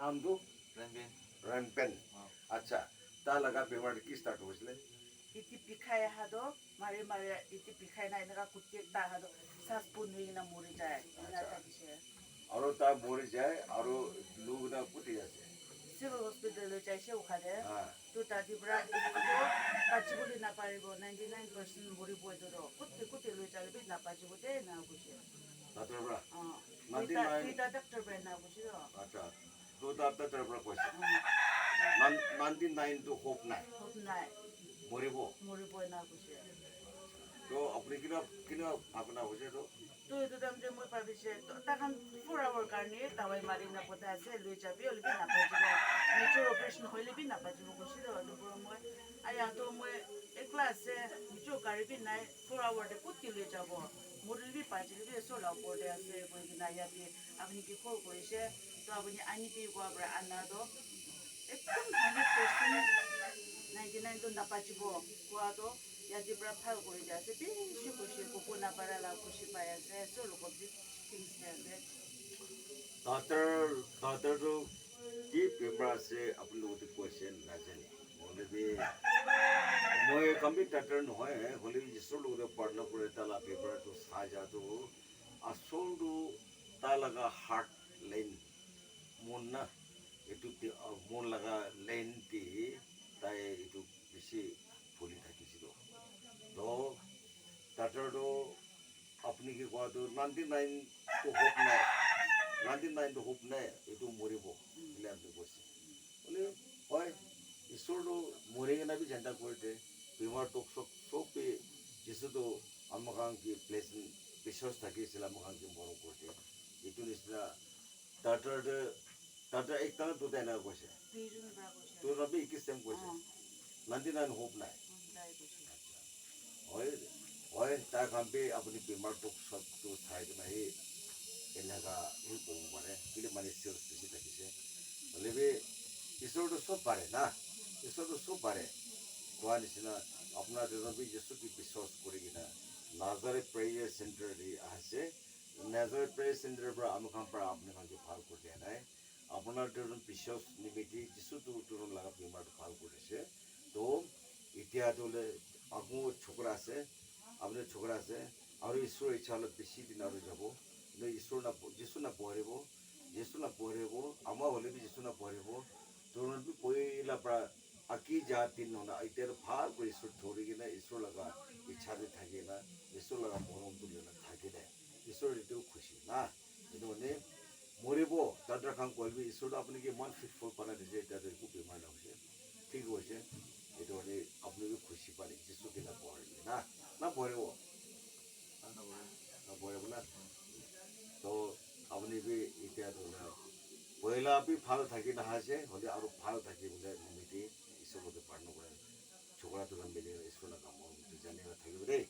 নামটো ৰেনবেন ৰেনপেন আচ্ছা তাৰ লগা বেমাৰ কি ষ্টাৰ্ট হৈছিলে iti pikai hado mari mari iti pikai na ina kutik da hado sas punui na muri jai ina আচ্ছা ta kishe আৰু তাৰ মৰি যায় আৰু লোক না পুতি আছে civil hospital lo jai she ukhade হা tu ta dibra ito pachibuli na paribo 99% muri boy do kutti lo jai bi na pachibu de na kushe doctor পৰা ita 99 ita doctor ben na kushe do আচ্ছা তো doctor পৰা কৈছে 99 টো hope নাই hope nai মৰিব muri boy na kushe তো আপুনি কিনা ভাবনা হৈছে তো tu itu dam je moi pabise to ta kan 4 hour karni tawai mari na pota ase lui jabi oli bi na pajibo nature operation hoile bi na pajibo koshi do do bro moi aya to moi ekla ase nicho kari bi nai 4 hour de putti lui jabo muril bi pajili bi so la borde ase koi na ya bi apni ki call korise to apni ani bi gwa bra ana do ekdom 100% 99 to na pajibo gwa do ya di bra phal kori jase bi shi ko na para la kushi pa ase so loko bi things ase ডাক্তৰটো কি বেমাৰ আছে আপুনি লগতে কৈছে নাজানে হ'লে B মই complete doctor নহয় হ'লে ঈশ্বৰৰ লগতে প্ৰাৰ্থনা কৰে তাৰ বেমাৰটো চাই যাটো আচলটো তাৰ লগা হাৰ্ট লাইন মন না এইটো মন লগা লাইনটি তাই এইটো বেছি ফুলি থাকিছিল তো ডাক্তৰটো আপুনি কি কোৱাটো 99টো হোপ নাই 99টো হোপ নাই এইটো মৰিব বুলি আপুনি কৈছে বোলে হয় ঈশ্বৰটো মৰি কিনে বি চিন্তা কৰি দে বেমাৰটো চবেই যিছোটো আমাক কি প্লেচেণ্ট বিশ্বাস থাকিছিল আমাক কি মৰম কৰি দিয়ে এইটো নিচিনা ডাক্তৰ একটা দুটা এনেকুৱা কৈছে দুইজন bra কৈছে তোৰ বাবে কি চেম কৈছে 99 হোপ নাই dai কৈছে হয় হয় তাৰ কামে আপুনি বেমাৰটো চবটো চাই কিনে সেই এনেকুৱা সেই ক'ব পাৰে কিন্তু মানে চিৰিয়াছ বেছি থাকিছে হ'লে বি ঈশ্বৰটো চব পাৰে না ঈশ্বৰটো চব পাৰে কোৱা নিচিনা আপোনাৰ দেশত যিচুকে বিশ্বাস কৰি কিনে নাজাৰেথ প্ৰেয়াৰ চেণ্টাৰ দি আছে নাজাৰেথ প্ৰেয়াৰ চেণ্টাৰৰ পৰা আমাক পৰা আপোনালোকে ভাল কৰি দিয়া নাই আপোনাৰ দেশত বিশ্বাস নিমিত্তে যিচুটো তোৰ লগা বেমাৰটো ভাল কৰিছে তো এতিয়াতো আকৌ ছোকৰা আছে আপোনাৰ ছোকৰা আছে আৰু ঈশ্বৰৰ ইচ্ছা হ'লে বেছি দিন আৰু যাব কিন্তু ঈশ্বৰ যিচু নপঢ়িব আমাৰ হ'লে বি যিচু নপঢ়িব তোৰ বি পহিলাৰ পৰা আকি জাতি নহ'লে এতিয়া ভাল কৰি ঈশ্বৰ ধৰি কিনে ঈশ্বৰ লগা ইচ্ছাতে থাকি না ঈশ্বৰ লগা মৰমটো থাকি দে ঈশ্বৰ এইটো খুচি না এইটো মানে মৰিব তাৰ কাম কৰিবি ঈশ্বৰটো আপুনি কি ইমান ফিটফুল বনাই দিছে এতিয়াতো একো বেমাৰ নহৈছে ঠিক হৈছে এইটো মানে আপুনি খুচি পালে যিচুকে নপঢ়িলে না পঢ়িব নপঢ়িব না তো আপুনি বি এতিয়াতো পহিলা বি ভাল থাকি নাহাইছে হ'লে আৰু ভাল থাকি বোলে নিমিত্তে ঈশ্বৰতে প্ৰাৰ্থনা কৰে ছোকৰাটো মিলি ঈশ্বৰৰ কাম জানিব থাকিব দেই